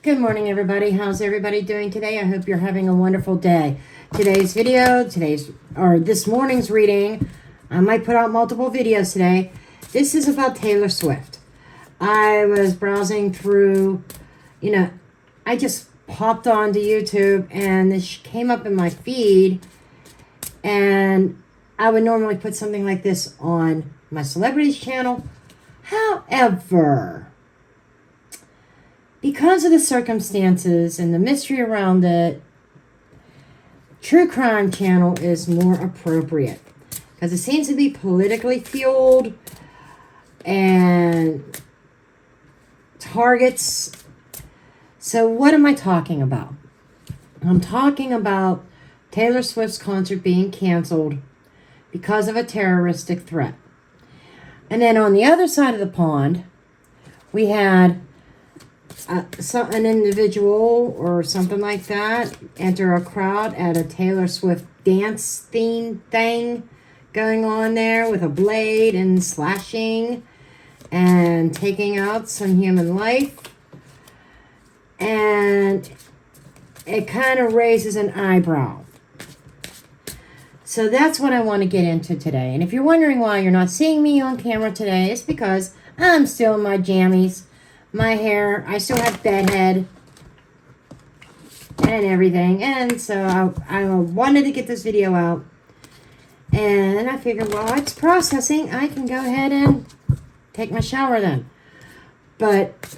Good morning, everybody. How's everybody doing today? I hope you're having a wonderful day. This morning's reading, I might put out multiple videos today. This is about Taylor Swift. I was browsing through, I just popped onto YouTube and this came up in my feed, and I would normally put something like this on my celebrities channel. However, because of the circumstances and the mystery around it, True Crime channel is more appropriate because it seems to be politically fueled and targets. So what am I talking about? I'm talking about Taylor Swift's concert being canceled because of a terroristic threat. And then on the other side of the pond, we had an individual or something like that enter a crowd at a Taylor Swift dance theme thing going on there with a blade and slashing and taking out some human life. And it kind of raises an eyebrow. So that's what I want to get into today. And if you're wondering why you're not seeing me on camera today, it's because I'm still in my jammies. My hair, I still have bedhead and everything. And so I wanted to get this video out. And I figured, while it's processing, I can go ahead and take my shower then. But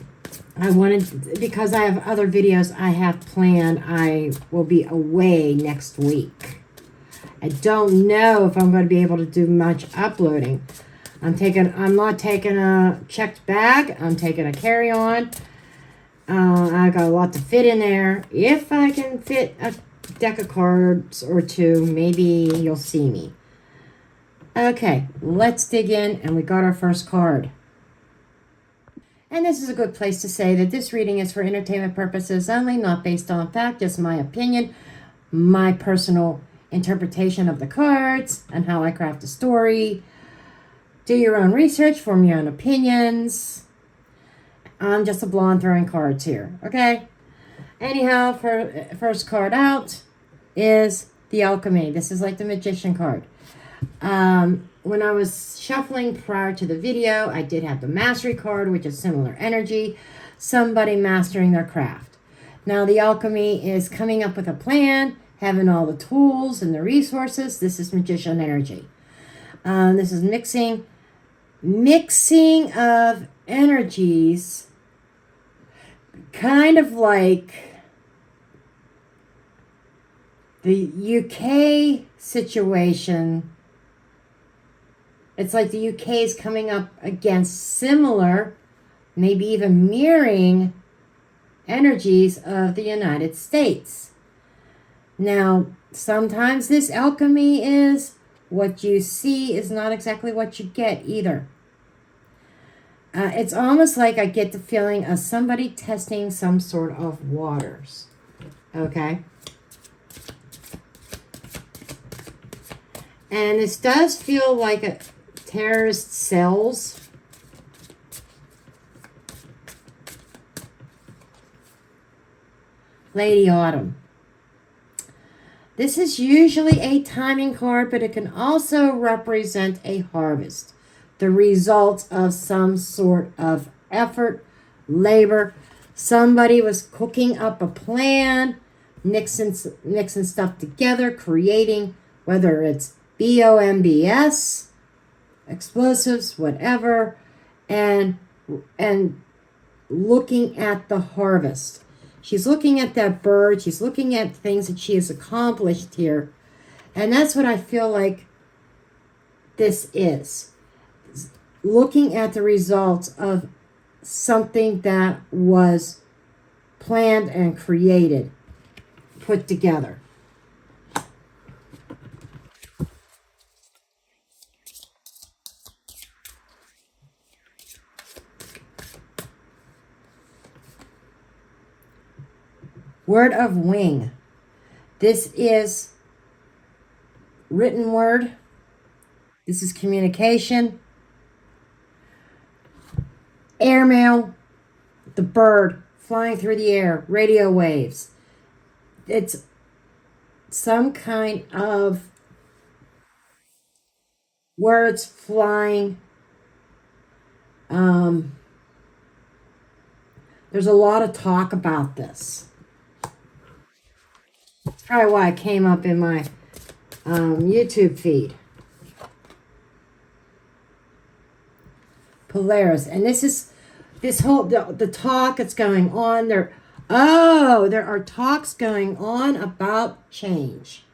I wanted, because I have other videos I have planned, I will be away next week. I don't know if I'm going to be able to do much uploading. I'm not taking a checked bag. I'm taking a carry-on. I got a lot to fit in there. If I can fit a deck of cards or two, maybe you'll see me. Okay, let's dig in, and we got our first card. And this is a good place to say that this reading is for entertainment purposes only, not based on fact, just my opinion, my personal interpretation of the cards, and how I craft a story. Do your own research, form your own opinions. I'm just a blonde throwing cards here, okay? Anyhow, first card out is the Alchemy. This is like the Magician card. When I was shuffling prior to the video, I did have the Mastery card, which is similar energy. Somebody mastering their craft. Now, the Alchemy is coming up with a plan, having all the tools and the resources. This is Magician energy. This is mixing of energies, kind of like the UK situation. It's like the UK is coming up against similar, maybe even mirroring energies of the United States. Now, sometimes this alchemy is what you see is not exactly what you get either. It's almost like I get the feeling of somebody testing some sort of waters. Okay? And this does feel like a terrorist cells. Lady Autumn. This is usually a timing card, but it can also represent a harvest. The results of some sort of effort, labor. Somebody was cooking up a plan, mixing stuff together, creating, whether it's bombs, explosives, whatever, and looking at the harvest. She's looking at that bird. She's looking at things that she has accomplished here. And that's what I feel like this is. Looking at the results of something that was planned and created, put together. Word of wing. This is written word. This is communication. Airmail. The bird flying through the air, radio waves. It's some kind of words flying. There's a lot of talk about this. That's probably why it came up in my YouTube feed. Polaris. And this whole, the talk that's going on there. Oh, there are talks going on about change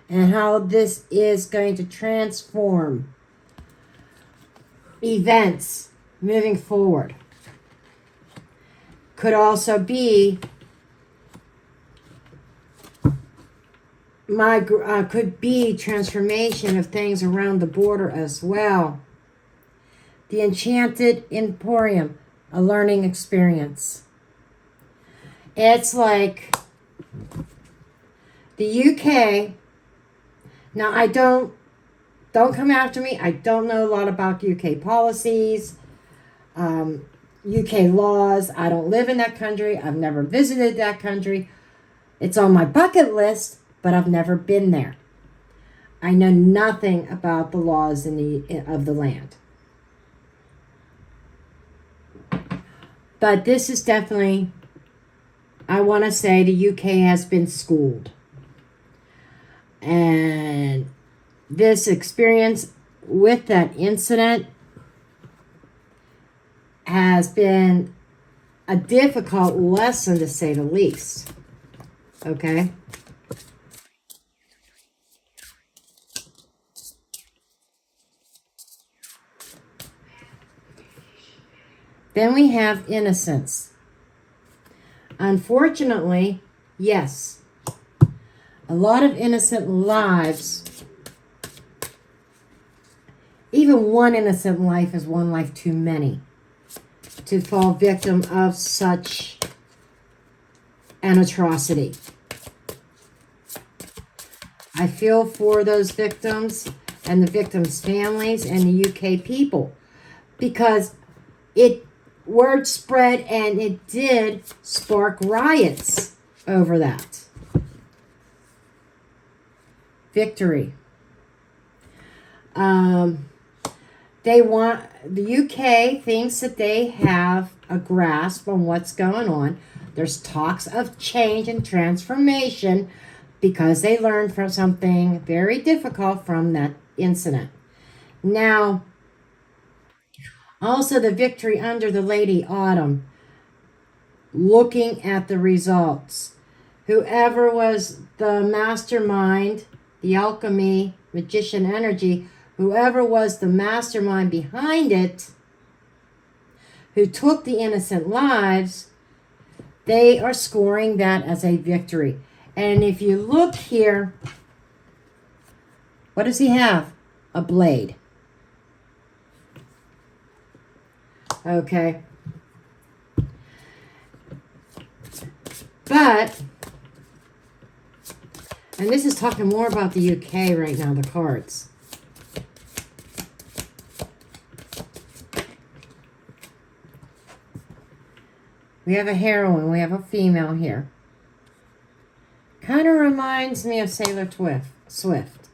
and how this is going to transform events moving forward. Could also be could be transformation of things around the border as well. The Enchanted Emporium, a learning experience. It's like the UK. Now, I don't come after me. I don't know a lot about UK policies, UK laws. I don't live in that country. I've never visited that country. It's on my bucket list, but I've never been there. I know nothing about the laws of the land. But this is definitely, I want to say the UK has been schooled. And this experience with that incident has been a difficult lesson, to say the least. Okay? Then we have innocence. Unfortunately, yes, a lot of innocent lives, even one innocent life is one life too many to fall victim of such an atrocity. I feel for those victims and the victims' families and the UK people, because word spread and it did spark riots over that. Victory. The UK thinks that they have a grasp on what's going on. There's talks of change and transformation because they learned from something very difficult from that incident. Now, also the victory under the Lady Autumn, looking at the results. Whoever was the mastermind, the alchemy, magician energy, whoever was the mastermind behind it, who took the innocent lives, they are scoring that as a victory. And if you look here, what does he have? A blade. Okay. But, and this is talking more about the UK right now, the cards. We have a heroine, we have a female here. Kind of reminds me of Sailor Swift.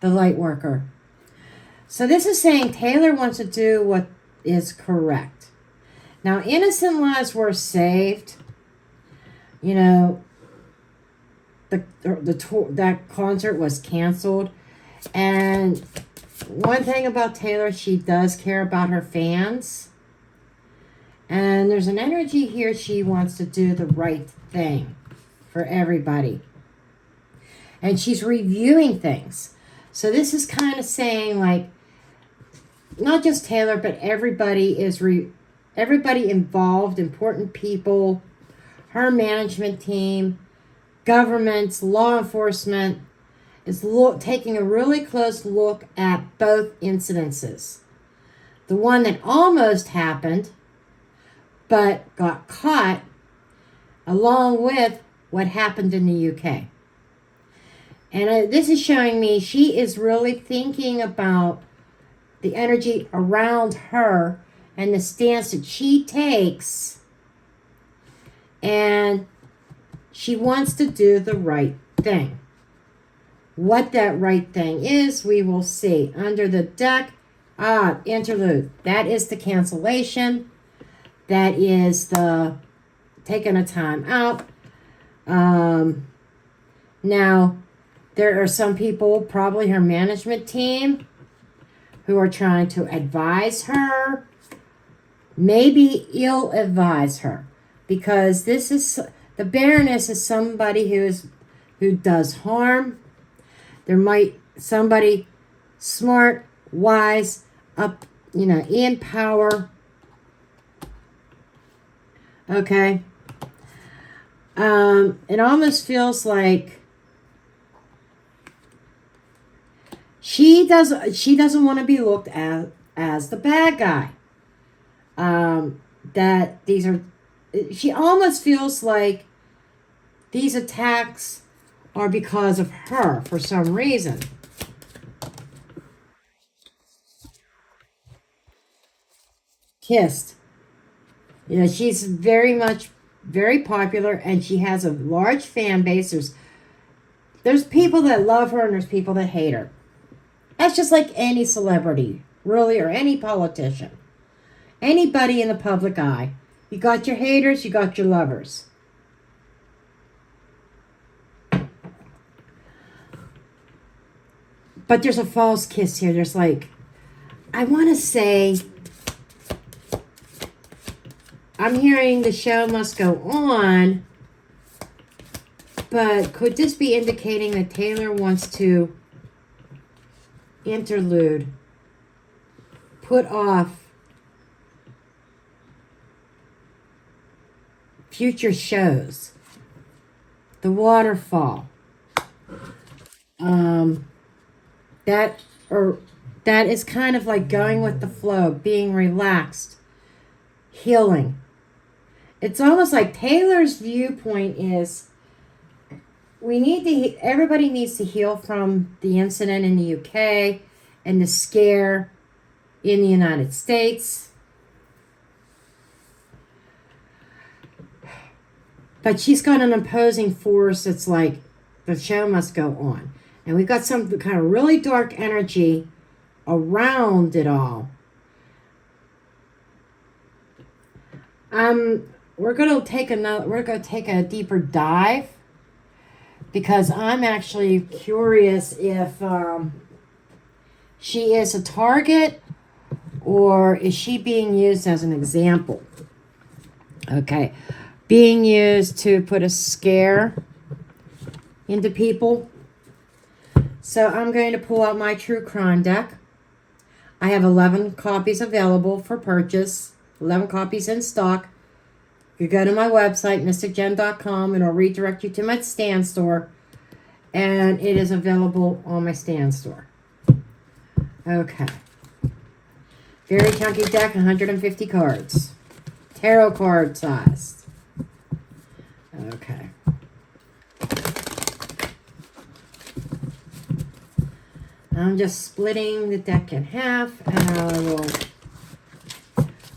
The light worker. So this is saying Taylor wants to do what is correct. Now, innocent lives were saved. You know, that concert was canceled. And one thing about Taylor, she does care about her fans. And there's an energy here, she wants to do the right thing for everybody. And she's reviewing things. So this is kind of saying, like, not just Taylor, but everybody involved, important people, her management team, governments, law enforcement, is taking a really close look at both incidences. The one that almost happened, but got caught, along with what happened in the UK. And this is showing me she is really thinking about the energy around her and the stance that she takes. And she wants to do the right thing. What that right thing is, we will see. Under the deck, interlude. That is the cancellation. That is the taking a time out. Now, there are some people, probably her management team, who are trying to advise her. Maybe ill advise her. Because this is, the Baroness is somebody who does harm. There might somebody smart, wise, up, in power. Okay. It almost feels like she doesn't want to be looked at as the bad guy. That these are, she almost feels like these attacks are because of her for some reason. Kissed. She's very popular, and she has a large fan base. There's people that love her and there's people that hate her. That's just like any celebrity, really, or any politician. Anybody in the public eye. You got your haters, you got your lovers. But there's a false kiss here. There's like, I want to say, I'm hearing the show must go on, but could this be indicating that Taylor wants to interlude, put off future shows? The waterfall. That is kind of like going with the flow, being relaxed, healing. It's almost like Taylor's viewpoint is everybody needs to heal from the incident in the UK and the scare in the United States. But she's got an opposing force that's like, the show must go on. And we've got some kind of really dark energy around it all. We're going to take a deeper dive, because I'm actually curious if she is a target or is she being used as an example. Okay. Being used to put a scare into people. So I'm going to pull out my True Crime deck. I have 11 copies available for purchase, 11 copies in stock. You go to my website, mysticjen.com, and it'll redirect you to my stand store. And it is available on my stand store. Okay. Very chunky deck, 150 cards. Tarot card sized. Okay. I'm just splitting the deck in half, and I will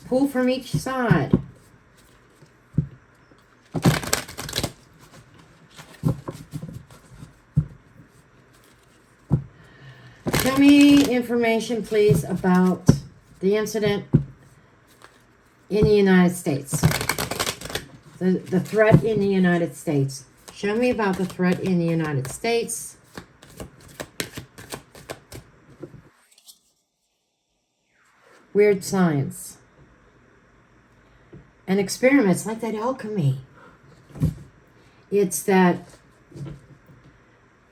pull from each side. Tell me information, please, about the incident in the United States. The threat in the United States. Show me about the threat in the United States. Weird science. And experiments like that alchemy. It's that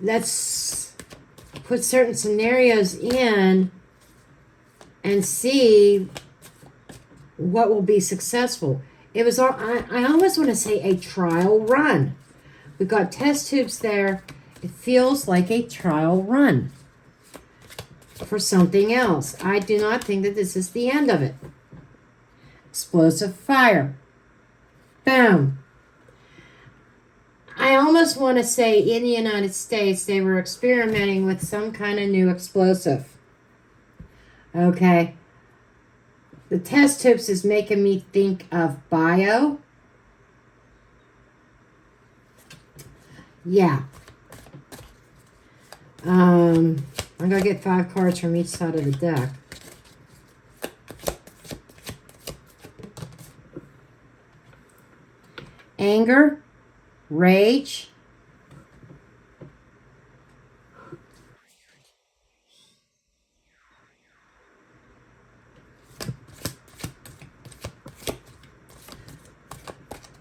let's put certain scenarios in and see what will be successful. It was, I almost want to say, a trial run. We've got test tubes there. It feels like a trial run for something else. I do not think that this is the end of it. Explosive fire. Boom. I almost want to say in the United States they were experimenting with some kind of new explosive. Okay. The test tubes is making me think of bio. Yeah. I'm going to get 5 cards from each side of the deck. Anger, rage,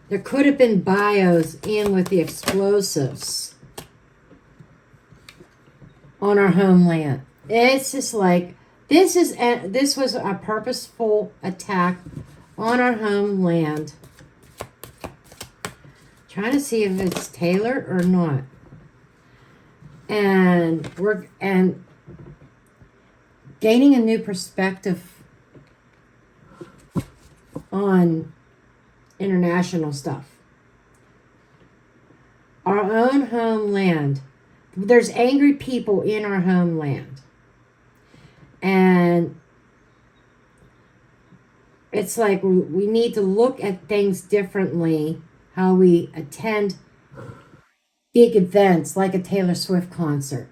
there could have been bios in with the explosives on our homeland. It's just like this was a purposeful attack on our homeland. Trying to see if it's tailored or not. And we're gaining a new perspective on international stuff. Our own homeland. There's angry people in our homeland. And it's like we need to look at things differently. How we attend big events like a Taylor Swift concert.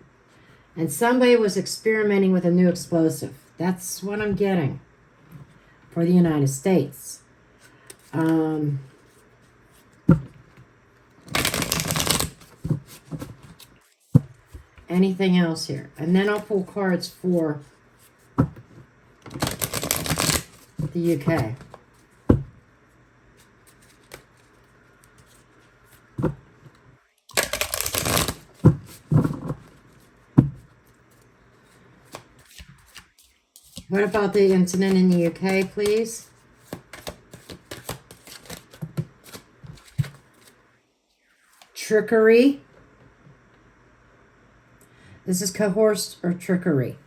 And somebody was experimenting with a new explosive. That's what I'm getting for the United States. Anything else here? And then I'll pull cards for the UK. What about the incident in the UK, please? Trickery. This is coerced or trickery.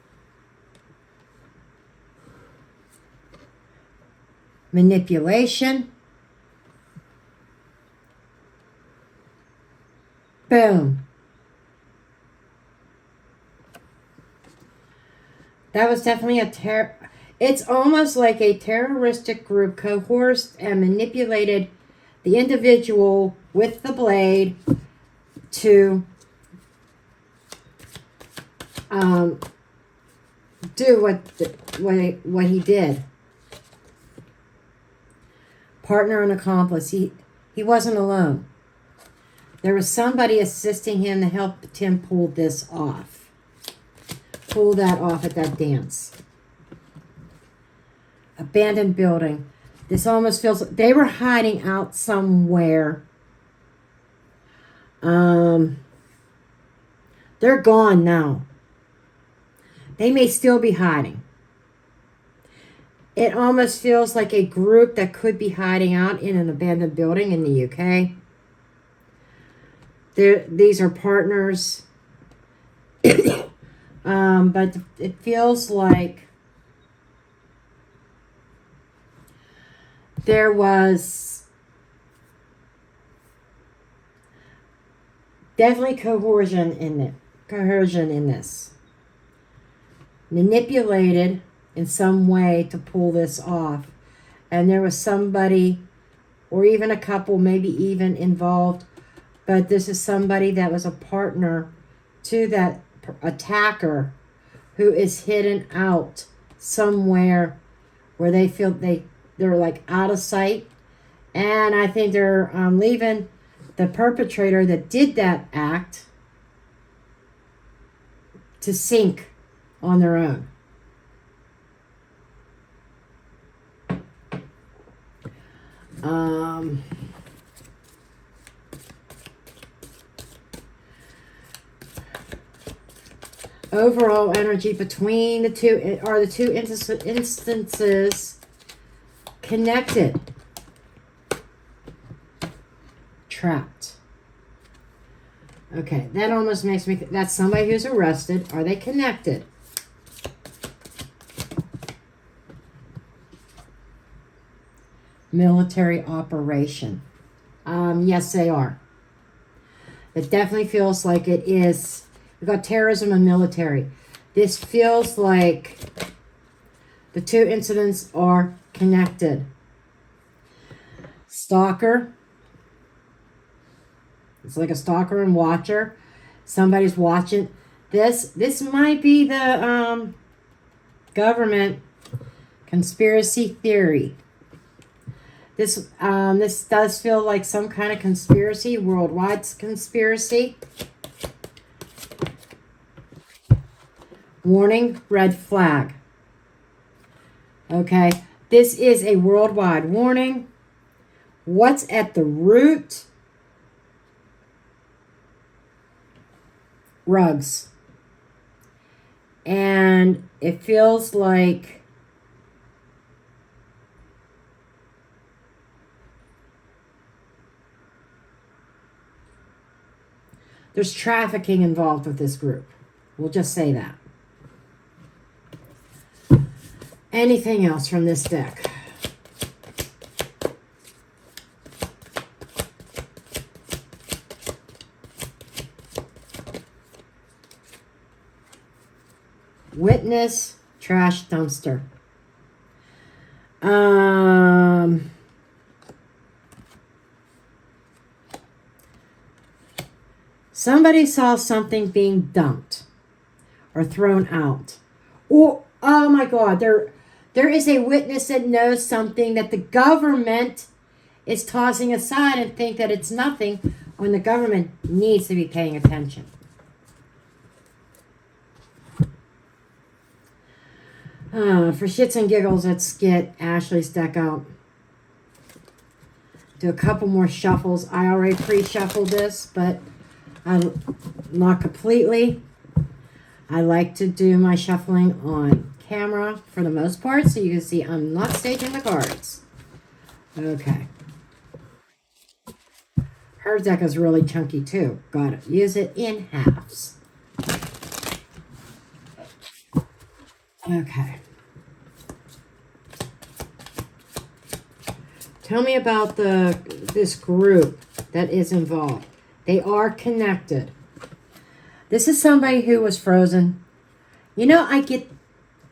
Manipulation. Boom. That was definitely it's almost like a terroristic group coerced and manipulated the individual with the blade to do what he did. Partner and accomplice. He wasn't alone. There was somebody assisting him to help him pull this off. Pull that off at that dance. Abandoned building. This almost feels like they were hiding out somewhere. They're gone now. They may still be hiding. It almost feels like a group that could be hiding out in an abandoned building in the UK. These are partners. But it feels like there was definitely coercion in this. Manipulated in some way to pull this off. And there was somebody or even a couple maybe even involved. But this is somebody that was a partner to that attacker who is hidden out somewhere where they feel they're like out of sight. And I think they're leaving the perpetrator that did that act to sink on their own. Overall energy between the two, are the two instances connected? Trapped. Okay, that almost makes me that's somebody who's arrested. Are they connected? Military operation. Yes, they are. It definitely feels like it is. We've got terrorism and military. This feels like The two incidents are connected. Stalker. It's like a stalker and watcher. Somebody's watching. This might be the government conspiracy theory. This does feel like some kind of conspiracy, worldwide conspiracy. Warning, red flag. Okay, this is a worldwide warning. What's at the root? Rugs. And it feels like there's trafficking involved with this group. We'll just say that. Anything else from this deck? Witness, trash dumpster. Somebody saw something being dumped or thrown out. Or, oh my God, there is a witness that knows something that the government is tossing aside and think that it's nothing when the government needs to be paying attention. For shits and giggles, let's get Ashley's deck out. Do a couple more shuffles. I already pre-shuffled this, but not completely. I like to do my shuffling on camera for the most part, so you can see I'm not staging the cards. Okay. Her deck is really chunky too. Gotta use it in halves. Okay. Tell me about this group that is involved. They are connected. This is somebody who was frozen. You know,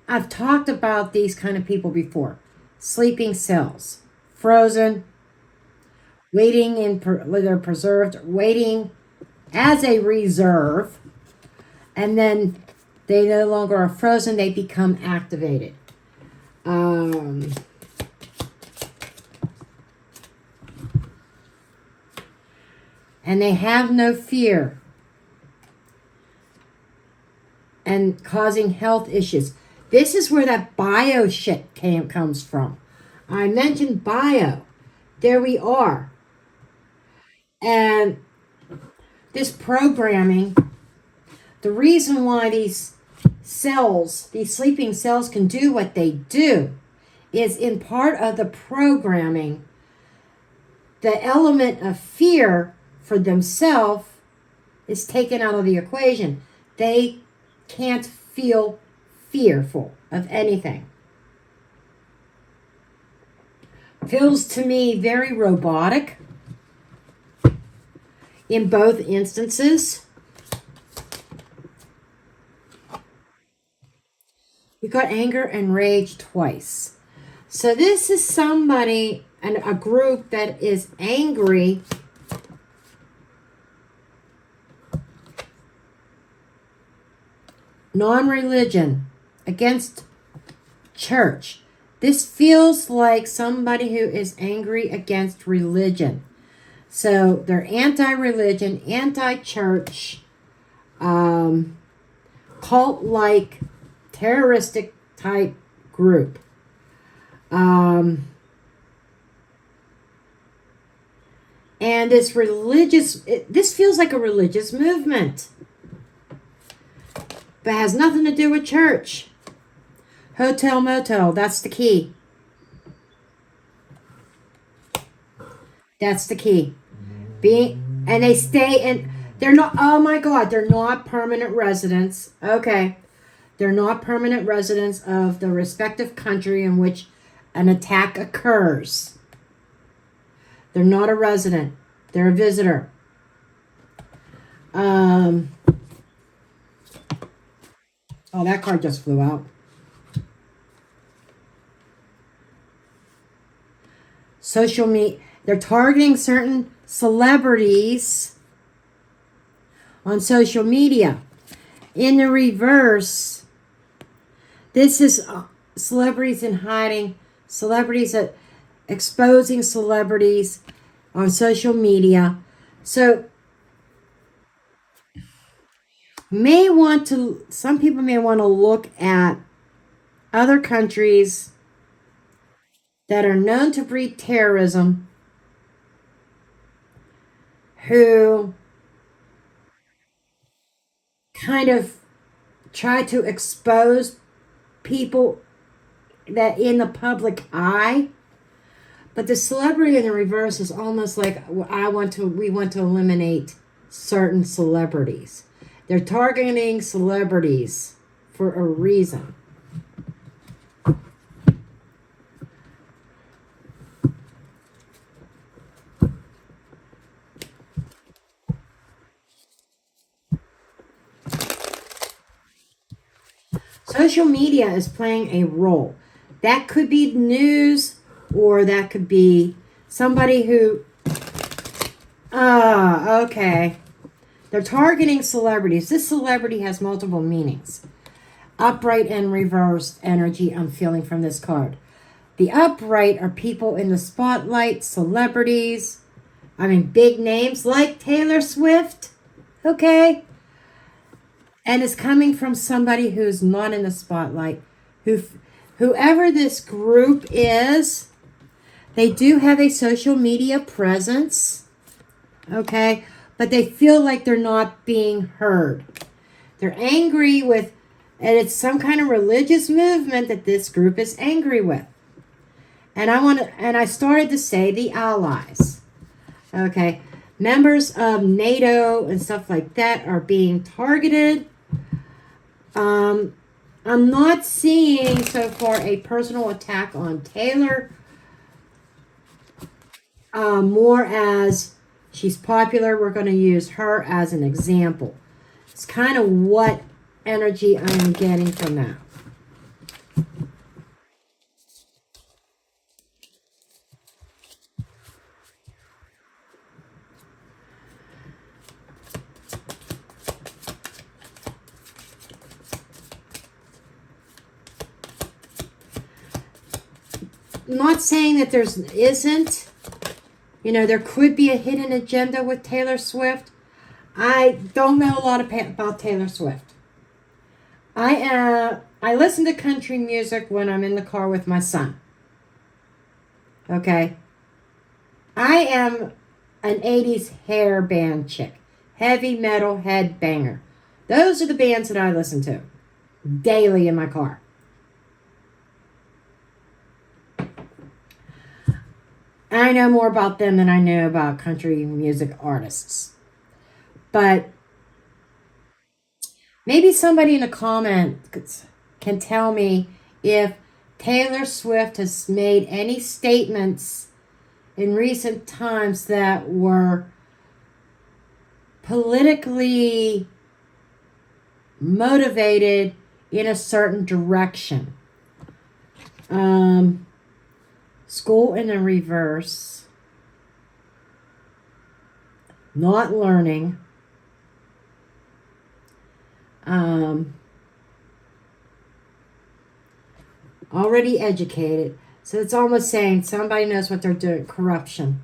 I've talked about these kind of people before. Sleeping cells. Frozen. Waiting they're preserved. Waiting as a reserve. And then they no longer are frozen. They become activated. And they have no fear. And causing health issues. This is where that bio shit comes from. I mentioned bio. There we are. And this programming, the reason why these cells, these sleeping cells can do what they do is in part of the programming, the element of fear for themselves is taken out of the equation. They can't feel fearful of anything. Feels to me very robotic in both instances. We got anger and rage twice. So this is somebody and a group that is angry non-religion against church. This feels like somebody who is angry against religion. So they're anti-religion, anti-church, cult-like, terroristic type group. And this feels like a religious movement. But has nothing to do with church. Hotel, motel, that's the key. That's the key. And they stay in, they're not, oh my God, they're not permanent residents. Okay. They're not permanent residents of the respective country in which an attack occurs. They're not a resident. They're a visitor. Oh, that card just flew out. social media. They're targeting certain celebrities on social media. In the reverse, this is celebrities in hiding, celebrities exposing celebrities on social media. So some people may want to look at other countries that are known to breed terrorism, who kind of try to expose people that in the public eye. But the celebrity in the reverse is almost like we want to eliminate certain celebrities. They're targeting celebrities for a reason. Social media is playing a role. That could be news, or that could be somebody who, okay. They're targeting celebrities. This celebrity has multiple meanings. Upright and reversed energy I'm feeling from this card. The upright are people in the spotlight, celebrities. I mean, big names like Taylor Swift. Okay. And it's coming from somebody who's not in the spotlight. Whoever this group is, they do have a social media presence. Okay. But they feel like they're not being heard. They're angry with, and it's some kind of religious movement that this group is angry with. And I started to say the allies. Okay. Members of NATO and stuff like that are being targeted. I'm not seeing so far a personal attack on Taylor. More as she's popular, we're going to use her as an example. It's kind of what energy I'm getting from that. I'm not saying that isn't. There could be a hidden agenda with Taylor Swift. I don't know a lot about Taylor Swift. I listen to country music when I'm in the car with my son. Okay. I am an 80s hair band chick. Heavy metal headbanger. Those are the bands that I listen to daily in my car. I know more about them than I know about country music artists. But maybe somebody in the comments can tell me if Taylor Swift has made any statements in recent times that were politically motivated in a certain direction. School in the reverse. Not learning. Already educated. So it's almost saying somebody knows what they're doing. Corruption.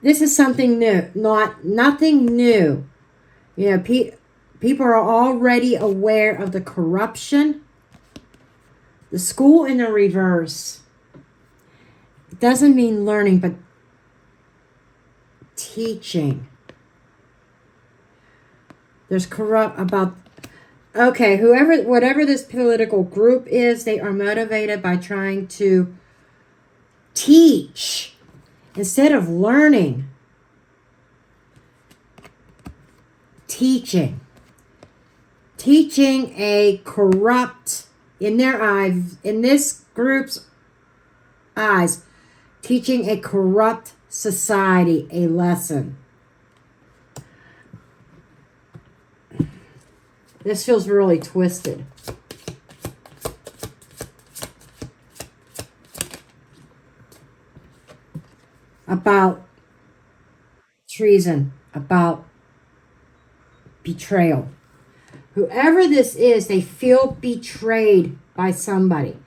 This is something new. Nothing new. People are already aware of the corruption. The school in the reverse. It doesn't mean learning, but teaching. There's whatever this political group is, they are motivated by trying to teach instead of learning. Teaching a corrupt, in their eyes, in this group's eyes, teaching a corrupt society a lesson. This feels really twisted. about treason, about betrayal. Whoever this is, they feel betrayed by somebody.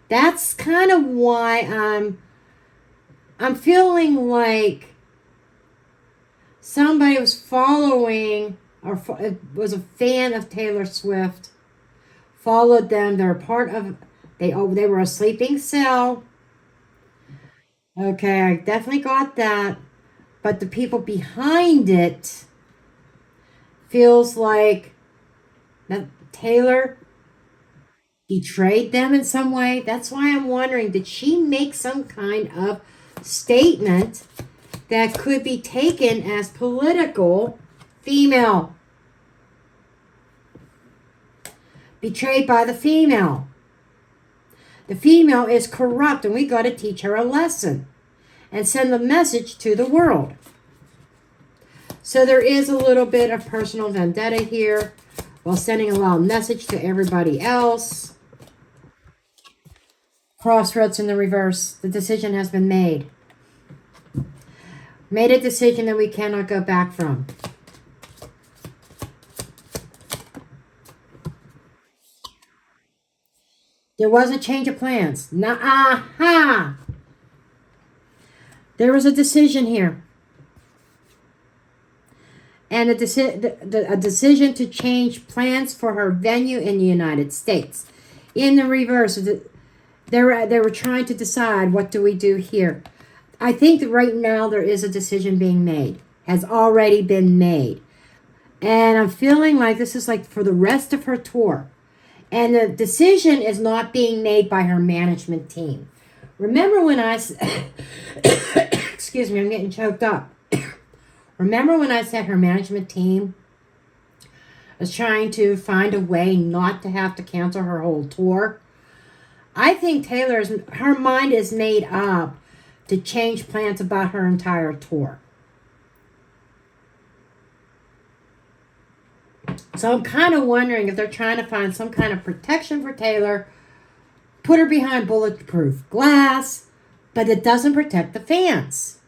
That's kind of why I'm feeling like somebody was following or was a fan of Taylor Swift, followed them. They're part of, they were a sleeping cell. Okay, I definitely got that. But the people behind it feels like that Taylor betrayed them in some way. That's why I'm wondering, did she make some kind of statement that could be taken as political? Female. Betrayed by the female. The female is corrupt, and we got to teach her a lesson and send the message to the world. So there is a little bit of personal vendetta here while sending a loud message to everybody else. Crossroads in the reverse. The decision has been made. Made a decision that we cannot go back from. There was a change of plans. Aha! There was a decision here. And a decision to change plans for her venue in the United States. In the reverse, they were trying to decide, what do we do here? I think that right now there is a decision being made. Has already been made. And I'm feeling like this is like for the rest of her tour. And the decision is not being made by her management team. Remember when I... Excuse me, I'm getting choked up. Remember when I said her management team was trying to find a way not to have to cancel her whole tour? I think her mind is made up to change plans about her entire tour. So I'm kind of wondering if they're trying to find some kind of protection for Taylor, put her behind bulletproof glass, but it doesn't protect the fans.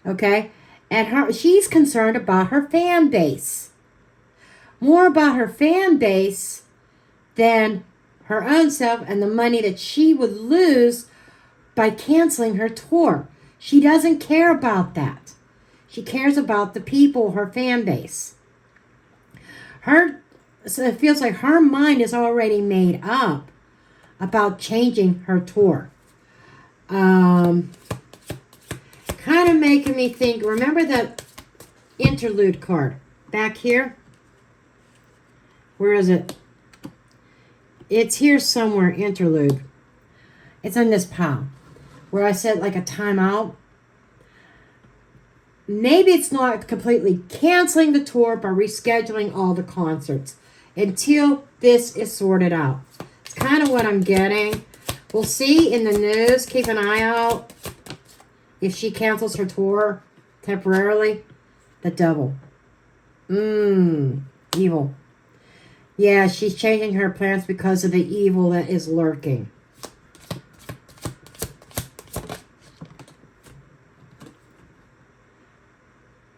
Okay? And she's concerned about her fan base. More about her fan base than her own self and the money that she would lose by canceling her tour. She doesn't care about that. She cares about the people, her fan base. So it feels like her mind is already made up about changing her tour. Kind of making me think, remember that interlude card back here? Where is it? It's here somewhere, interlude. It's in this pile where I said like a timeout. Maybe it's not completely canceling the tour, but rescheduling all the concerts until this is sorted out. It's kind of what I'm getting. We'll see in the news. Keep an eye out if she cancels her tour temporarily. The devil. Evil. Yeah, she's changing her plans because of the evil that is lurking.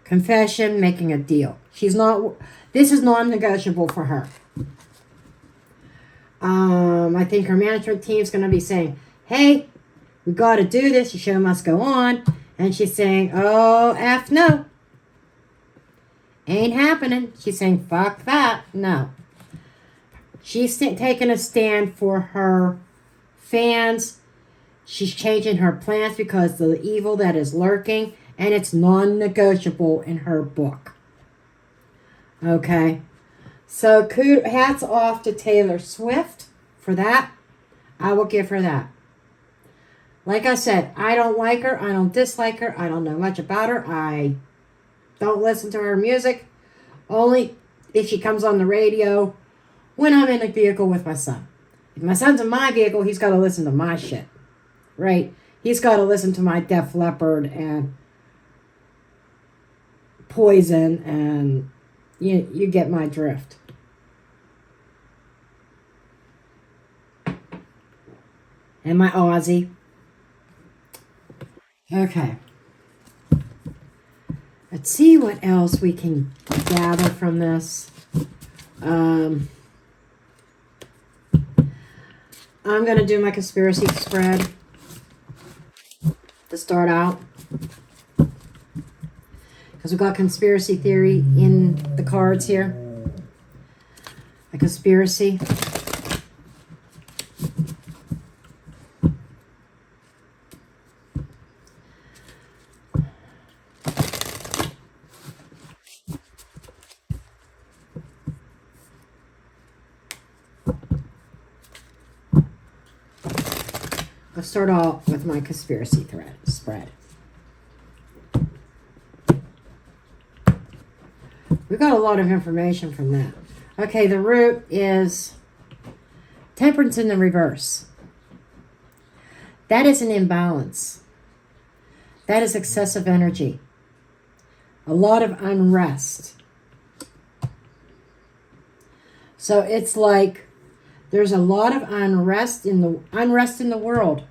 Confession, making a deal. This is non-negotiable for her. I think her management team is going to be saying, hey, we got to do this. The show must go on. And she's saying, oh, F no. Ain't happening. She's saying, fuck that. No. She's taking a stand for her fans. She's changing her plans because of the evil that is lurking. And it's non-negotiable in her book. Okay. So hats off to Taylor Swift for that. I will give her that. Like I said, I don't like her. I don't dislike her. I don't know much about her. I don't listen to her music. Only if she comes on the radio when I'm in a vehicle with my son. If my son's in my vehicle, he's got to listen to my shit. Right? He's got to listen to my Def Leppard and Poison, and you get my drift. And my Aussie. Okay. Let's see what else we can gather from this. I'm going to do my conspiracy spread to start out. Because we've got conspiracy theory in the cards here. A conspiracy. I'll start off with my conspiracy spread. We got a lot of information from that. Okay, the root is temperance in the reverse. That is an imbalance. That is excessive energy. A lot of unrest. So it's like there's a lot of unrest in the world.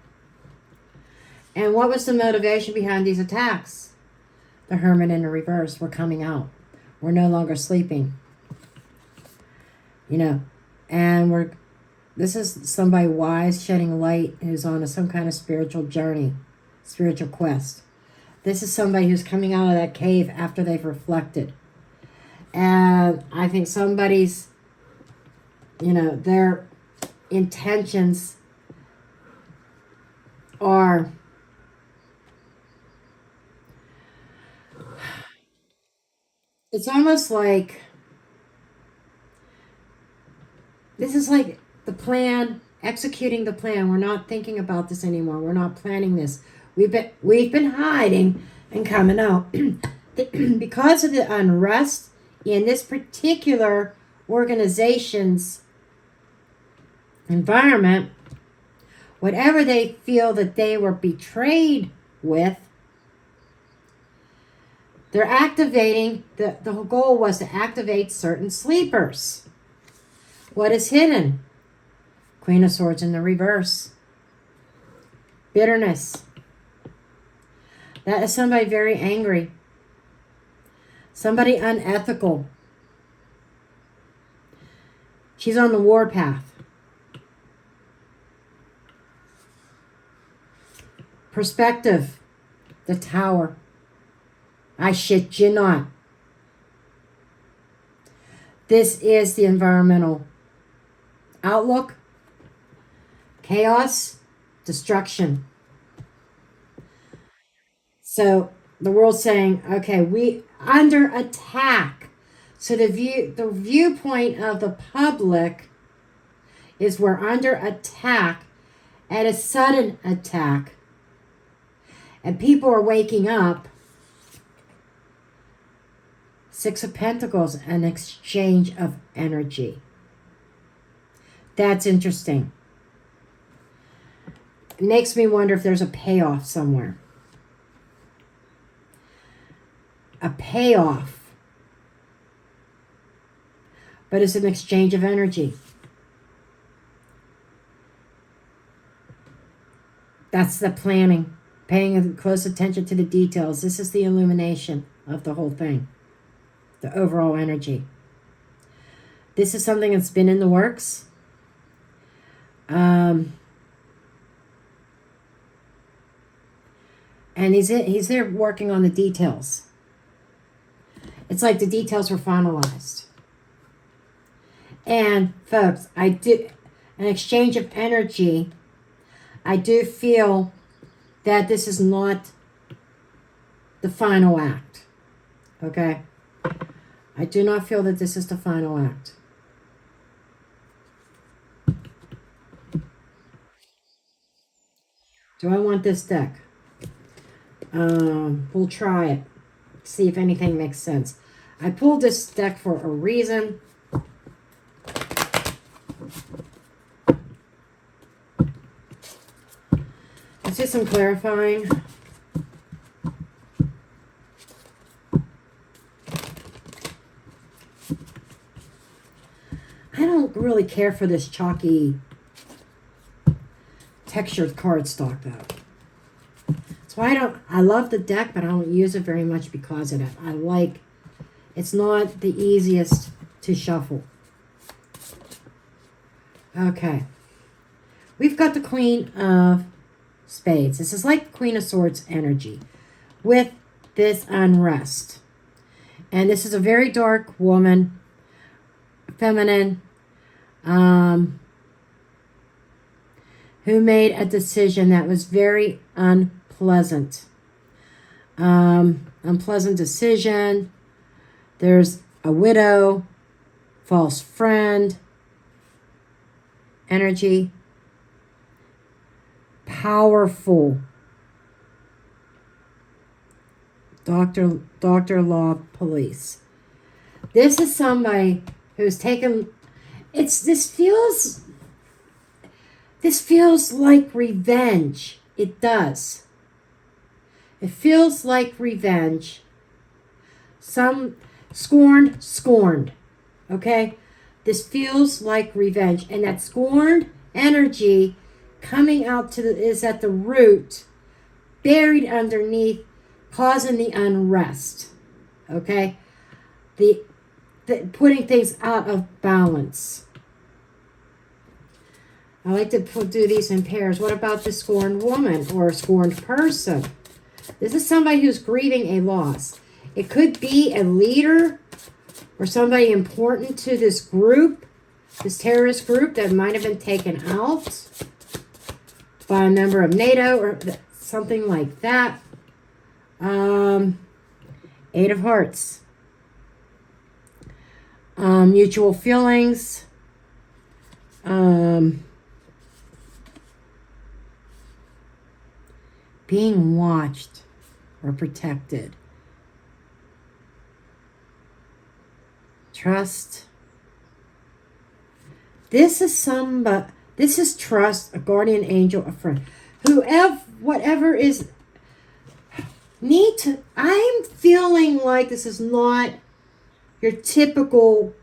And what was the motivation behind these attacks? The Hermit in the reverse. We're coming out. We're no longer sleeping. You know, and this is somebody wise shedding light who's on some kind of spiritual journey, spiritual quest. This is somebody who's coming out of that cave after they've reflected. And I think somebody's, you know, their intentions are it's almost like this is like the plan, executing the plan. We're not thinking about this anymore. We're not planning this. We've been hiding and coming out because of the unrest in this particular organization's environment. Whatever they feel that they were betrayed with, they're activating, the whole goal was to activate certain sleepers. What is hidden? Queen of Swords in the reverse. Bitterness. That is somebody very angry. Somebody unethical. She's on the warpath. Perspective. The Tower. I shit you not. This is the environmental outlook. Chaos. Destruction. So the world's saying, okay, we under attack. So the viewpoint of the public is we're under attack, at a sudden attack. And people are waking up. Six of Pentacles, an exchange of energy. That's interesting. It makes me wonder if there's a payoff somewhere. A payoff. But it's an exchange of energy. That's the planning. Paying close attention to the details. This is the illumination of the whole thing. The overall energy. This is something that's been in the works. And he's there working on the details. It's like the details were finalized. And folks, an exchange of energy. I do feel that this is not the final act. Okay? I do not feel that this is the final act. Do I want this deck? We'll try it. See if anything makes sense. I pulled this deck for a reason. Let's do some clarifying. I don't really care for this chalky textured cardstock though. It's So I love the deck, but I don't use it very much because of that. It's not the easiest to shuffle. Okay. We've got the Queen of Spades. This is like Queen of Swords energy with this unrest. And this is a very dark woman, feminine, who made a decision that was very unpleasant. Unpleasant decision. There's a widow, false friend, energy, powerful, doctor, law, police. This is somebody who's taken, this feels like revenge. It does. It feels like revenge. Some scorned. Okay? This feels like revenge. And that scorned energy coming out is at the root, buried underneath, causing the unrest. Okay? The putting things out of balance. I like to do these in pairs. What about the scorned woman or scorned person? This is somebody who's grieving a loss. It could be a leader or somebody important to this group, this terrorist group that might have been taken out by a member of NATO or something like that. Eight of Hearts. Mutual feelings. Being watched or protected. Trust. This is trust, a guardian angel, a friend. Whatever is I'm feeling like this is not your typical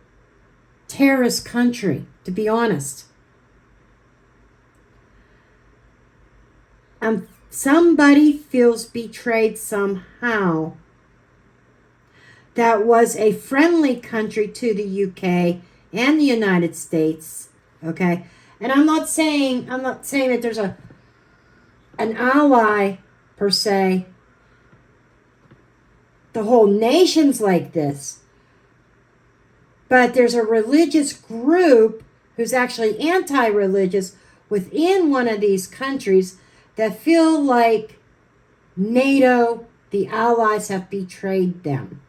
terrorist country, to be honest. Somebody feels betrayed somehow. That was a friendly country to the UK and the United States. Okay? And I'm not saying that there's an ally per se. The whole nation's like this. But there's a religious group who's actually anti-religious within one of these countries that feel like NATO, the allies, have betrayed them.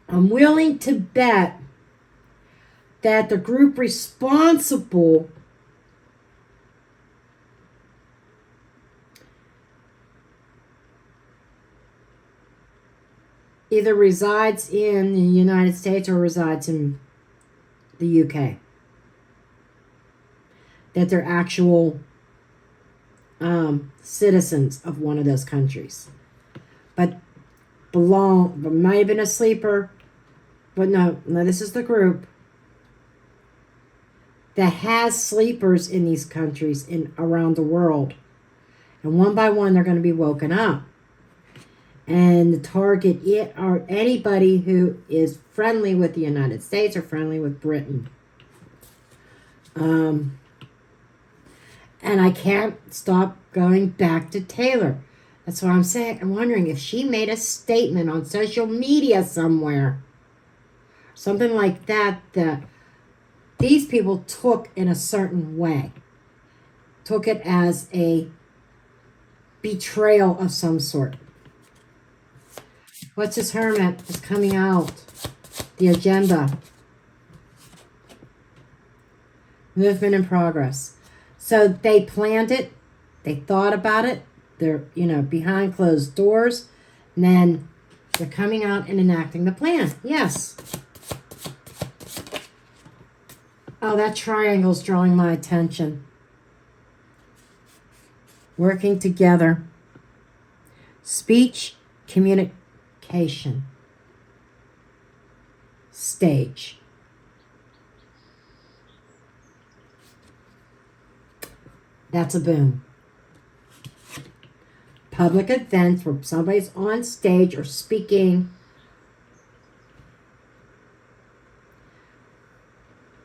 I'm willing to bet that the group responsible either resides in the United States or resides in the UK. That they're actual citizens of one of those countries. But might have been a sleeper. But no, this is the group that has sleepers in these countries around the world. And one by one, they're going to be woken up. And the target are anybody who is friendly with the United States or friendly with Britain. And I can't stop going back to Taylor. That's what I'm saying. I'm wondering if she made a statement on social media somewhere. Something like that these people took in a certain way. Took it as a betrayal of some sort. What's this Hermit is coming out? The agenda. Movement in progress. So they planned it. They thought about it. They're, behind closed doors. And then they're coming out and enacting the plan. Yes. Oh, that triangle's drawing my attention. Working together. Speech, communication. stage. That's a boom. Public events where somebody's on stage or speaking.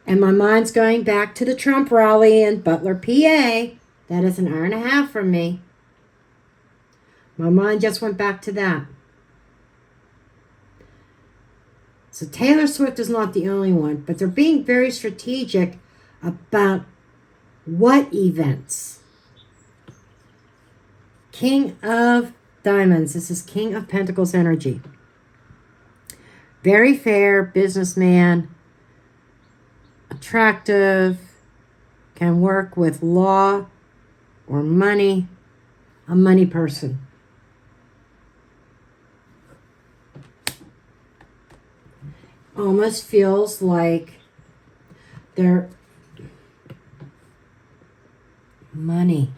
And my mind's going back to the Trump rally in Butler, PA. That is an hour and a half from me. My mind just went back to that. So Taylor Swift is not the only one, but they're being very strategic about what events. King of Diamonds. This is King of Pentacles energy. Very fair businessman. Attractive. Can work with law or money. A money person. Almost feels like they're money.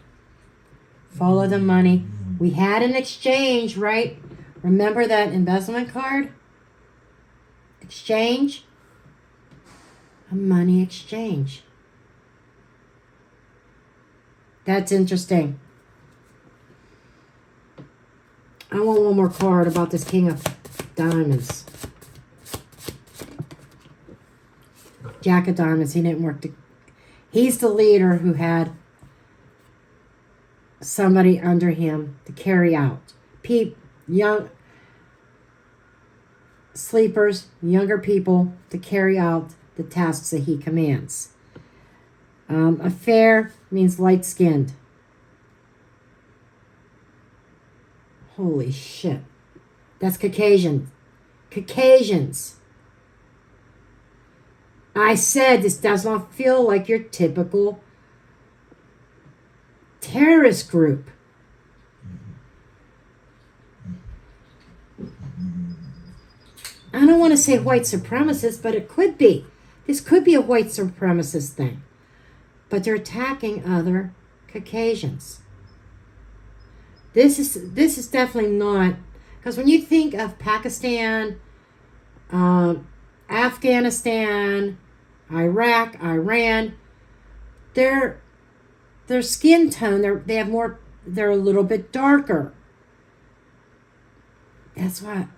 Follow the money. We had an exchange, right? Remember that embezzlement card? Exchange? A money exchange. That's interesting. I want one more card about this King of Diamonds. Jack of Diamonds. He didn't work. He's the leader who had somebody under him to carry out. Young sleepers, younger people to carry out the tasks that he commands. Fair means light-skinned. Holy shit. That's Caucasian. Caucasians. I said this does not feel like your typical terrorist group. I don't want to say white supremacist, but it could be. This could be a white supremacist thing. But they're attacking other Caucasians. This is definitely not, because when you think of Pakistan, Afghanistan, Iraq, Iran, their skin tone, they're a little bit darker. That's why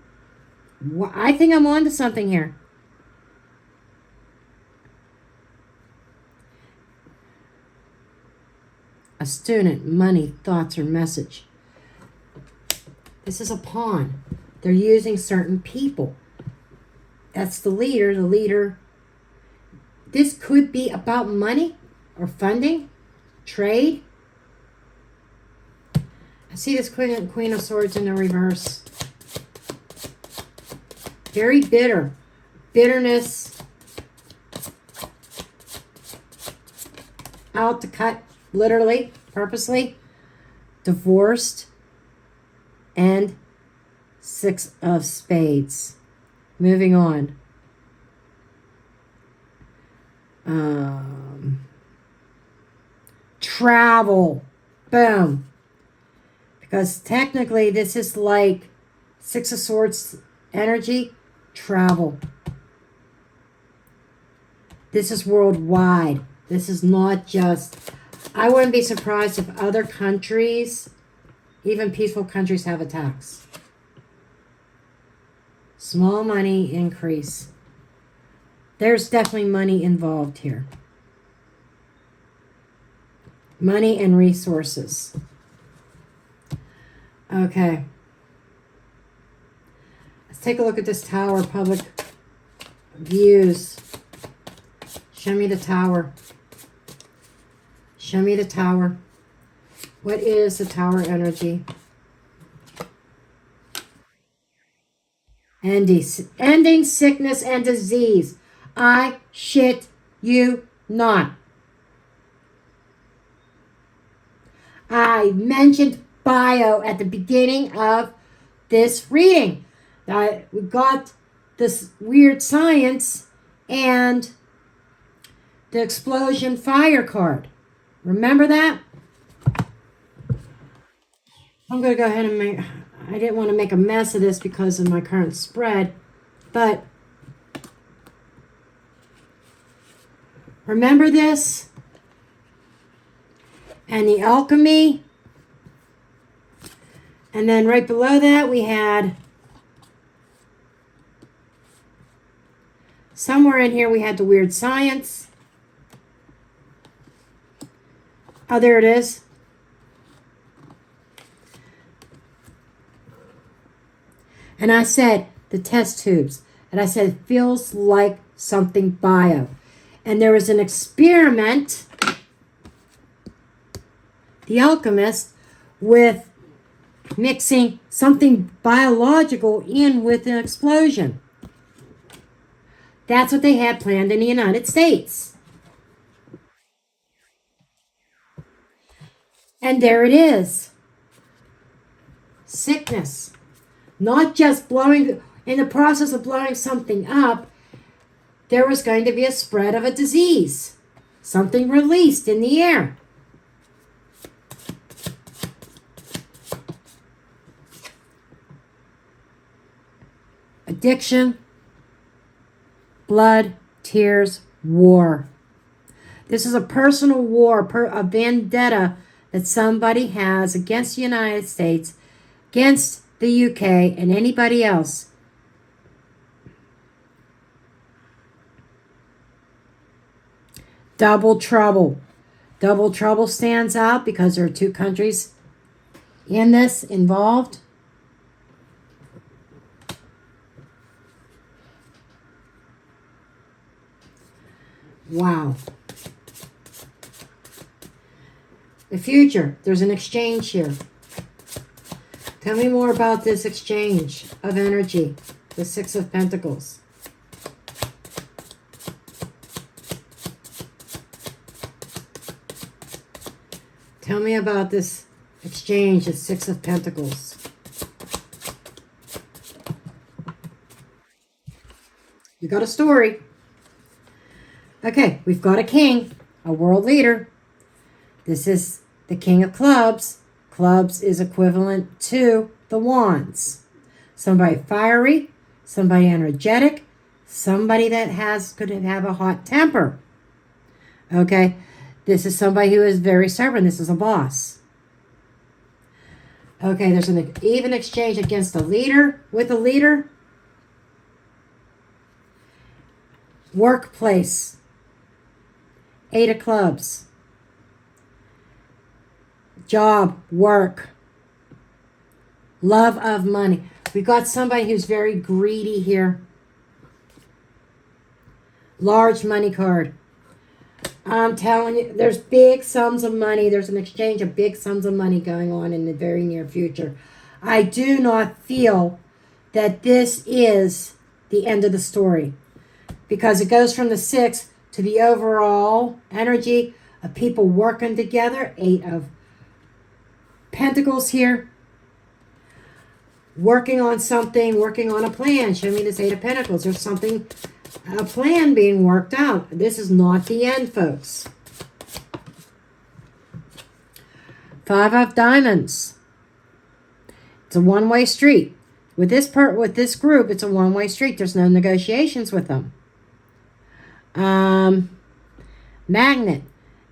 I think I'm onto something here. A student, money, thoughts, or message. This is a pawn. They're using certain people. That's the leader. The leader. This could be about money or funding, trade. I see this Queen of Swords in the reverse. Very bitter. Bitterness. Out to cut, literally, purposely. Divorced. And 6 of Spades. Moving on. Travel. Boom. Because technically this is like 6 of Swords energy. Travel. This is worldwide. This is not just... I wouldn't be surprised if other countries, even peaceful countries, have attacks. Small money increase. There's definitely money involved here. Money and resources. Okay. Let's take a look at this tower. Public views. Show me the tower. Show me the tower. What is the tower energy? Ending sickness and disease. I shit you not. I mentioned bio at the beginning of this reading. We got this weird science and the explosion fire card. Remember that? I'm going to go ahead and I didn't want to make a mess of this because of my current spread, but Remember this? And the alchemy. And then right below that we had, somewhere in here we had the weird science. Oh, there it is. And I said, the test tubes. And I said, it feels like something bio. And there was an experiment, The Alchemist, with mixing something biological in with an explosion. That's what they had planned in the United States. And there it is. Sickness. Not just blowing, in the process of blowing something up, there was going to be a spread of a disease. Something released in the air. Addiction, blood, tears, war. This is a personal war, a vendetta that somebody has against the United States, against the UK, and anybody else. Double trouble. Double trouble stands out because there are two countries in this involved. Wow. The future. There's an exchange here. Tell me more about this exchange of energy. The Six of Pentacles. Tell me about this exchange, the Six of Pentacles. You got a story. Okay, we've got a king, a world leader. This is the King of Clubs. Clubs is equivalent to the Wands. Somebody fiery, somebody energetic, somebody that could have a hot temper. Okay, this is somebody who is very stubborn. This is a boss. Okay, there's an even exchange against a leader, with a leader. Workplace. Eight of Clubs. Job, work. Love of money. We've got somebody who's very greedy here. Large money card. I'm telling you, there's big sums of money. There's an exchange of big sums of money going on in the very near future. I do not feel that this is the end of the story, because it goes from the 6 to the overall energy of people working together. 8 of Pentacles here. Working on something, working on a plan. Show me this 8 of Pentacles. There's something, a plan being worked out. This is not the end, folks. 5 of Diamonds. It's a one-way street. With this group, it's a one-way street. There's no negotiations with them. Magnet.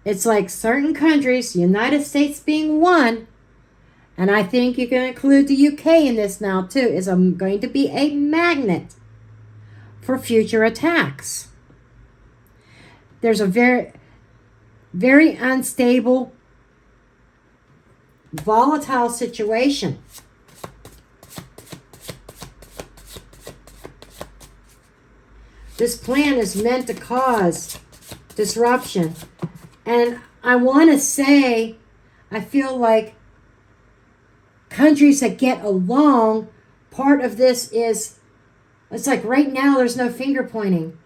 It's like certain countries, the United States being one, and I think you can include the UK in this now too, is going to be a magnet for future attacks. There's a very, very unstable, volatile situation. This plan is meant to cause disruption. And I want to say, I feel like countries that get along, part of this is, it's like right now there's no finger pointing.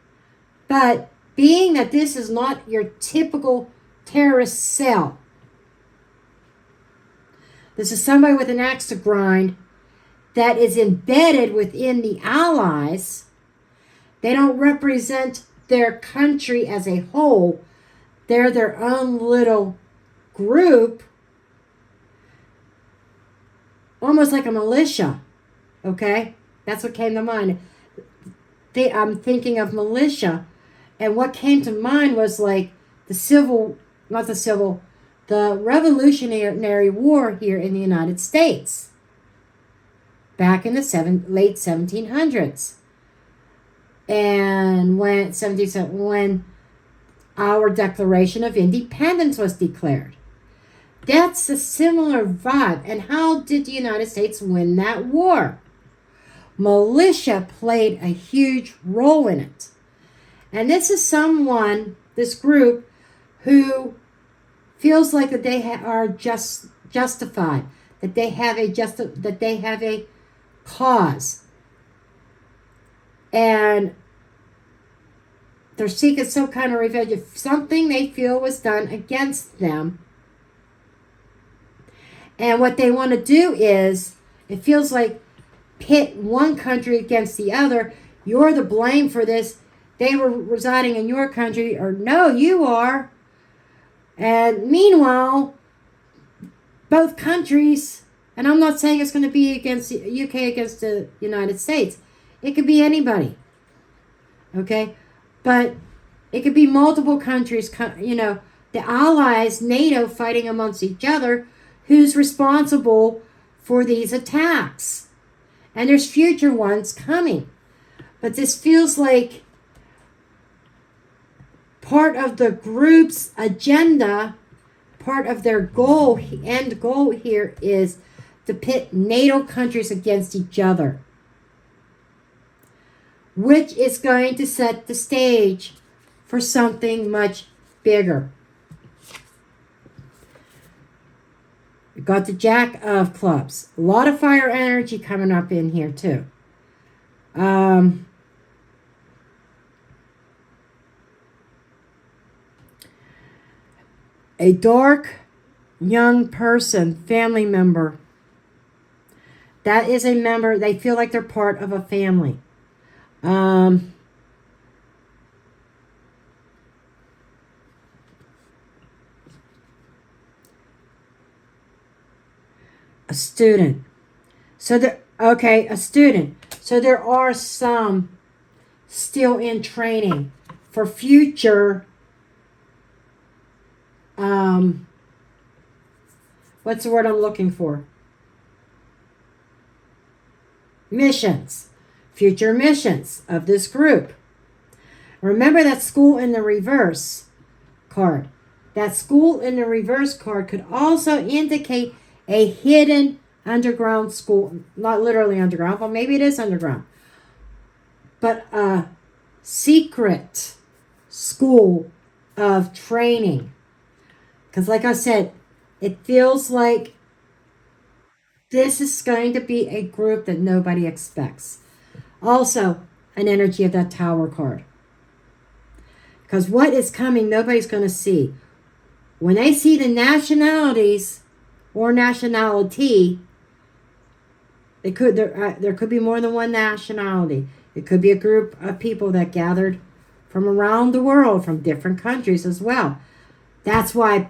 But being that this is not your typical terrorist cell, this is somebody with an axe to grind that is embedded within the allies. They don't represent their country as a whole. They're their own little group, almost like a militia, okay? That's what came to mind. I'm thinking of militia, And what came to mind was like the Revolutionary War here in the United States back in the late 1700s. And when our Declaration of Independence was declared. That's a similar vibe. And how did the United States win that war? Militia played a huge role in it. And this is this group, who feels like that they are justified, that they have a cause, and they're seeking some kind of revenge if something they feel was done against them. And what they want to do is, it feels like, pit one country against the other. You're the blame for this. They were residing in your country, or no, you are. And meanwhile, both countries, and I'm not saying it's going to be against the UK against the United States. It could be anybody. Okay? But it could be multiple countries, the allies, NATO, fighting amongst each other, who's responsible for these attacks. And there's future ones coming. But this feels like part of the group's agenda, part of their end goal here is to pit NATO countries against each other, which is going to set the stage for something much bigger. We got the Jack of Clubs. A lot of fire energy coming up in here too. A dark young person, family member. That is a member, they feel like they're part of a family. A student. A student. So there are some still in training for future, what's the word I'm looking for? Missions. Future missions of this group. Remember that school in the reverse card. That school in the reverse card could also indicate a hidden underground school. Not literally underground, but maybe it is underground. But a secret school of training. Because like I said, it feels like this is going to be a group that nobody expects. Also, an energy of that Tower card. Because what is coming, nobody's going to see. When they see the nationalities or nationality, there could be more than one nationality. It could be a group of people that gathered from around the world, from different countries as well. That's why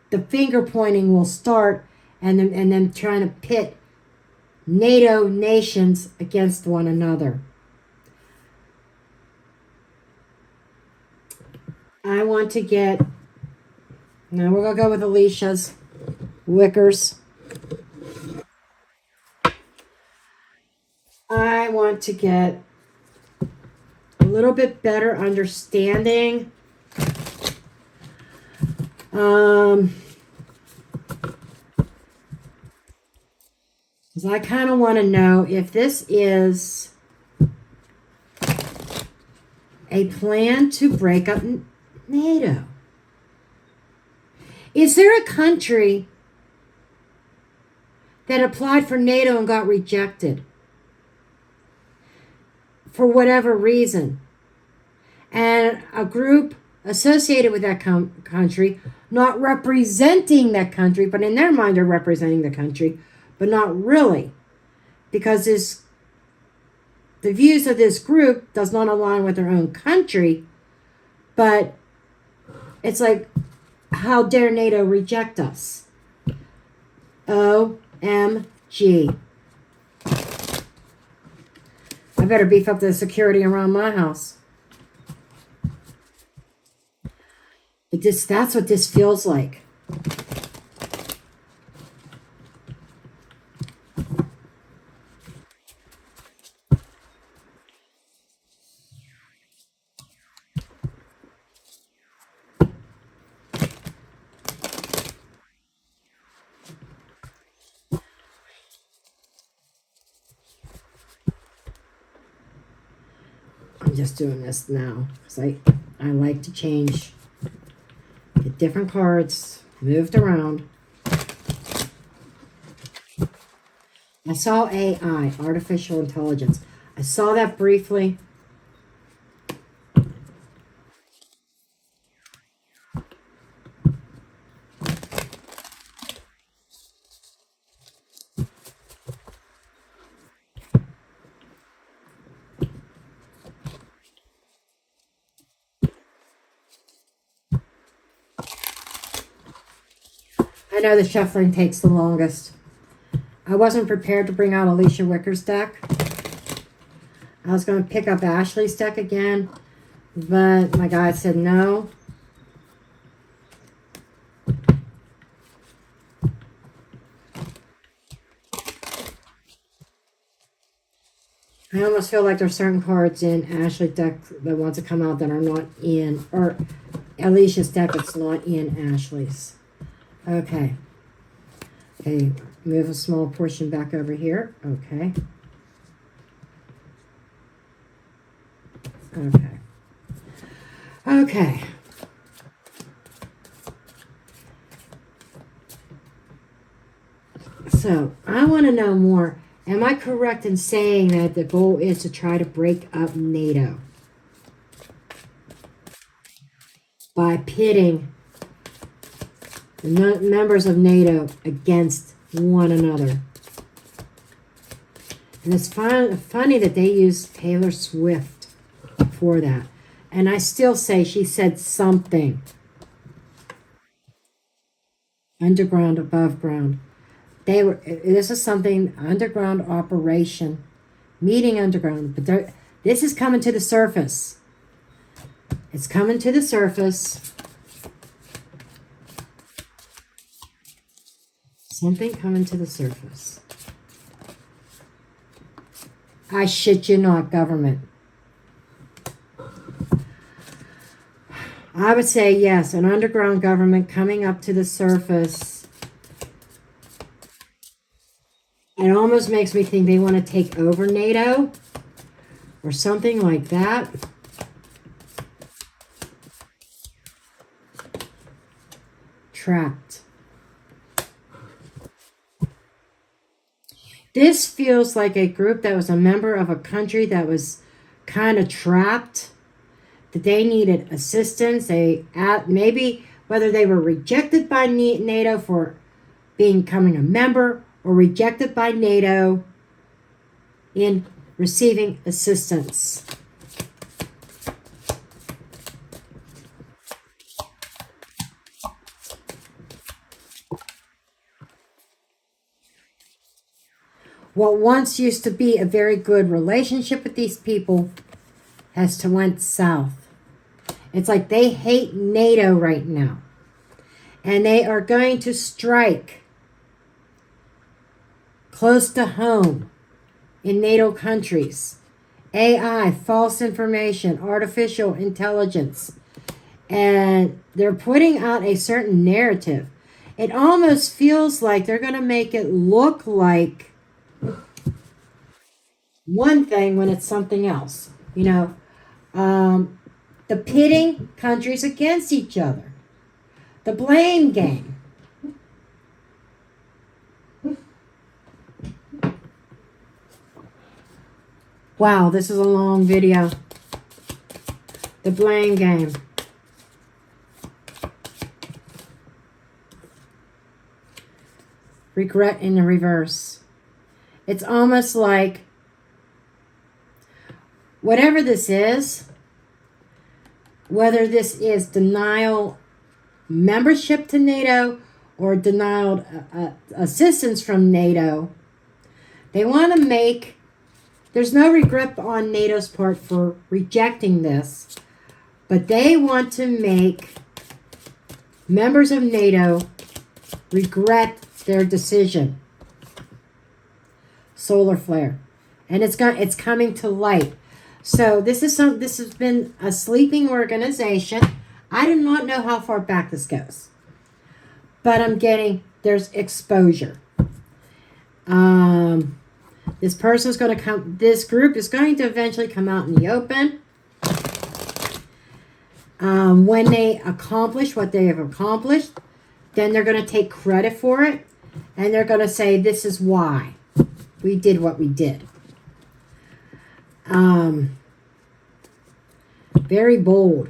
the finger pointing will start, and then trying to pit NATO nations against one another. I want to get, now we're going to go with Alicia's Wickers. I want to get a little bit better understanding. Because I kind of want to know if this is a plan to break up NATO. Is there a country that applied for NATO and got rejected for whatever reason? And a group associated with that country, not representing that country, but in their mind are representing the country, but not really, because the views of this group does not align with their own country. But it's like, how dare NATO reject us? OMG. I better beef up the security around my house. But that's what this feels like. I'm just doing this now because I like to change, get different cards moved around. I saw AI, artificial intelligence. I saw that briefly. I know the shuffling takes the longest. I wasn't prepared to bring out Alicia Wicker's deck. I was going to pick up Ashley's deck again, but my guy said no. I almost feel like there's certain cards in Ashley's deck that want to come out that are not in, or Alicia's deck that's not in Ashley's. Okay. Okay, move a small portion back over here. Okay. Okay. Okay. So, I want to know more. Am I correct in saying that the goal is to try to break up NATO by pitting the members of NATO against one another? And it's funny that they use Taylor Swift for that. And I still say she said something. Underground, above ground. This is something, underground operation, meeting underground, but this is coming to the surface. It's coming to the surface. Something coming to the surface. I shit you not, government. I would say yes, an underground government coming up to the surface. It almost makes me think they want to take over NATO or something like that. Trapped. This feels like a group that was a member of a country that was kind of trapped, that they needed assistance. Maybe whether they were rejected by NATO for becoming a member, or rejected by NATO in receiving assistance. What once used to be a very good relationship with these people has went south. It's like they hate NATO right now. And they are going to strike close to home in NATO countries. AI, false information, artificial intelligence. And they're putting out a certain narrative. It almost feels like they're going to make it look like one thing when it's something else. You know, the pitting countries against each other. The blame game. Wow, this is a long video. The blame game. Regret in the reverse. It's almost like whatever this is, whether this is denial membership to NATO or denial assistance from NATO, they want to make. There's no regret on NATO's part for rejecting this, but they want to make Members of NATO regret their decision. Solar flare. And it's coming to light. So this has been a sleeping organization. I do not know how far back this goes. But I'm getting, there's exposure. This person's going to come, this group is going to eventually come out in the open. When they accomplish what they have accomplished, then they're going to take credit for it. And they're going to say, this is why we did what we did. Very bold.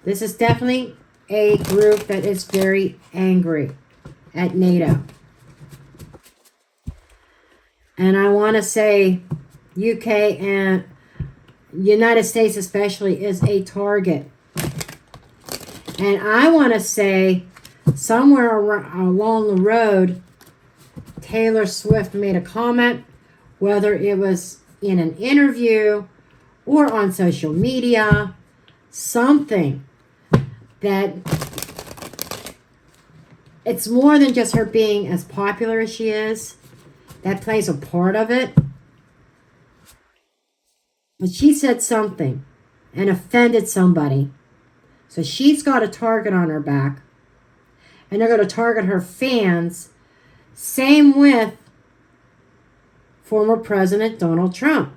This is definitely a group that is very angry at NATO. And I want to say UK and United States especially is a target. And I want to say somewhere along the road, Taylor Swift made a comment, whether it was in an interview or on social media, something that it's more than just her being as popular as she is. That plays a part of it. But she said something and offended somebody. So she's got a target on her back. And they're going to target her fans. Same with former President Donald Trump.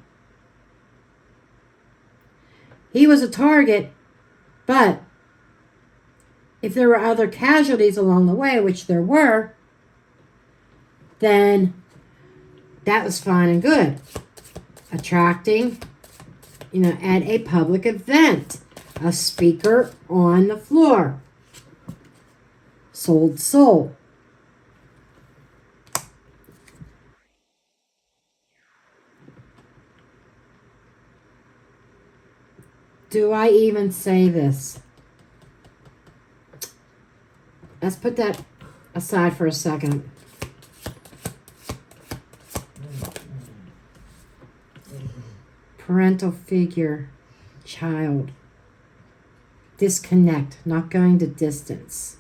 He was a target, but if there were other casualties along the way, which there were, then that was fine and good. Attracting, at a public event, a speaker on the floor. Sold soul. Do I even say this? Let's put that aside for a second. Parental figure, child. Disconnect, not going to distance.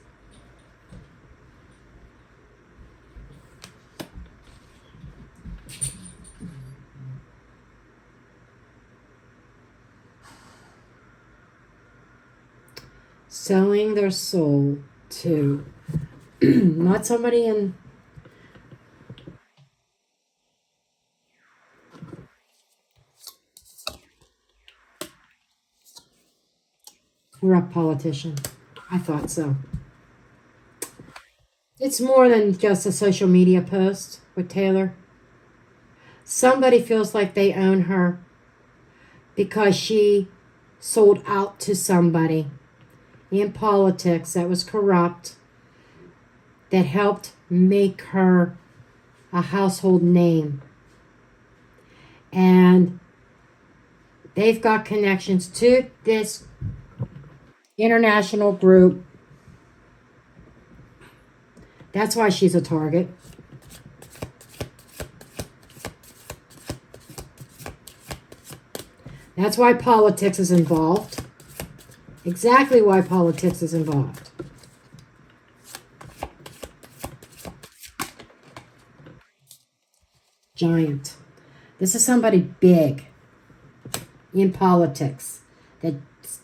Selling their soul to not somebody in corrupt politician. I thought so. It's more than just a social media post with Taylor. Somebody feels like they own her because she sold out to somebody in politics that was corrupt, that helped make her a household name. And they've got connections to this international group. That's why she's a target. That's why politics is involved. Exactly why politics is involved. Giant. This is somebody big in politics that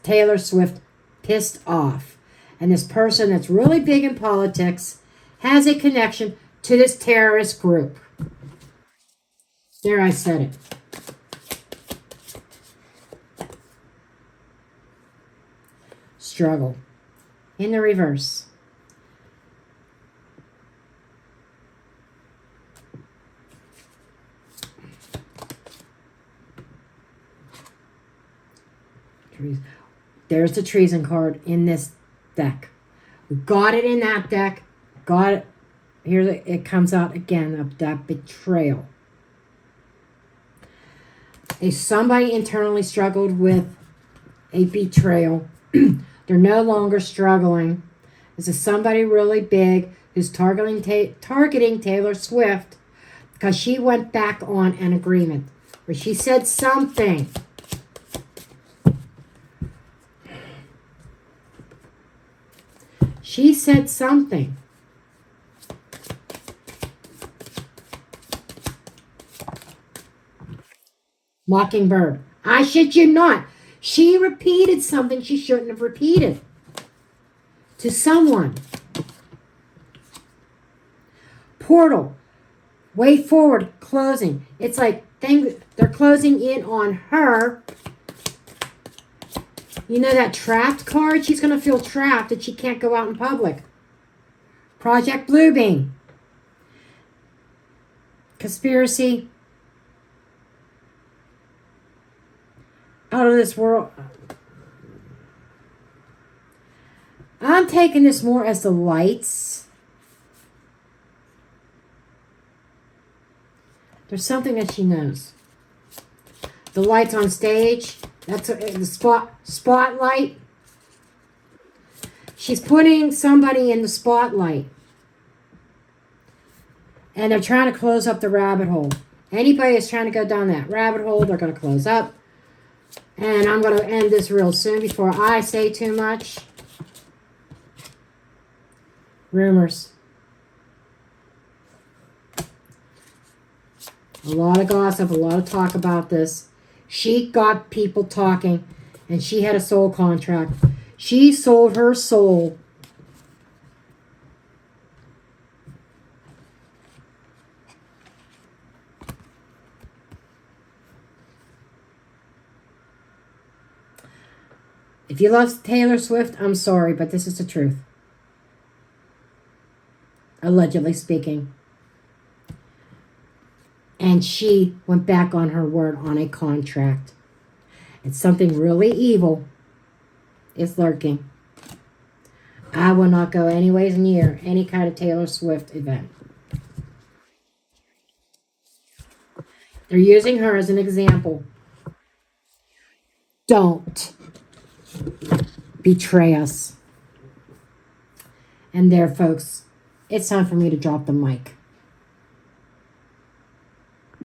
Taylor Swift pissed off. And this person that's really big in politics has a connection to this terrorist group. There, I said it. Struggle. In the reverse. Trees. There's the treason card in this deck. We got it in that deck. Got it. Here it comes out again of that betrayal. If somebody internally struggled with a betrayal, they're no longer struggling. This is somebody really big who's targeting Taylor Swift because she went back on an agreement where she said something. She said something. Mockingbird. I shit you not. She repeated something she shouldn't have repeated to someone. Portal. Way forward. Closing. It's like they're closing in on her. You know that trapped card? She's going to feel trapped and she can't go out in public. Project Bluebeam. Conspiracy. Out of this world. I'm taking this more as the lights. There's something that she knows. The lights on stage. That's the spotlight. She's putting somebody in the spotlight. And they're trying to close up the rabbit hole. Anybody that's trying to go down that rabbit hole, they're going to close up. And I'm going to end this real soon before I say too much. Rumors. A lot of gossip, a lot of talk about this. She got people talking, and she had a soul contract. She sold her soul. If you love Taylor Swift, I'm sorry, but this is the truth. Allegedly speaking. And she went back on her word on a contract. And something really evil is lurking. I will not go anyways near any kind of Taylor Swift event. They're using her as an example. Don't betray us. And there, folks, it's time for me to drop the mic.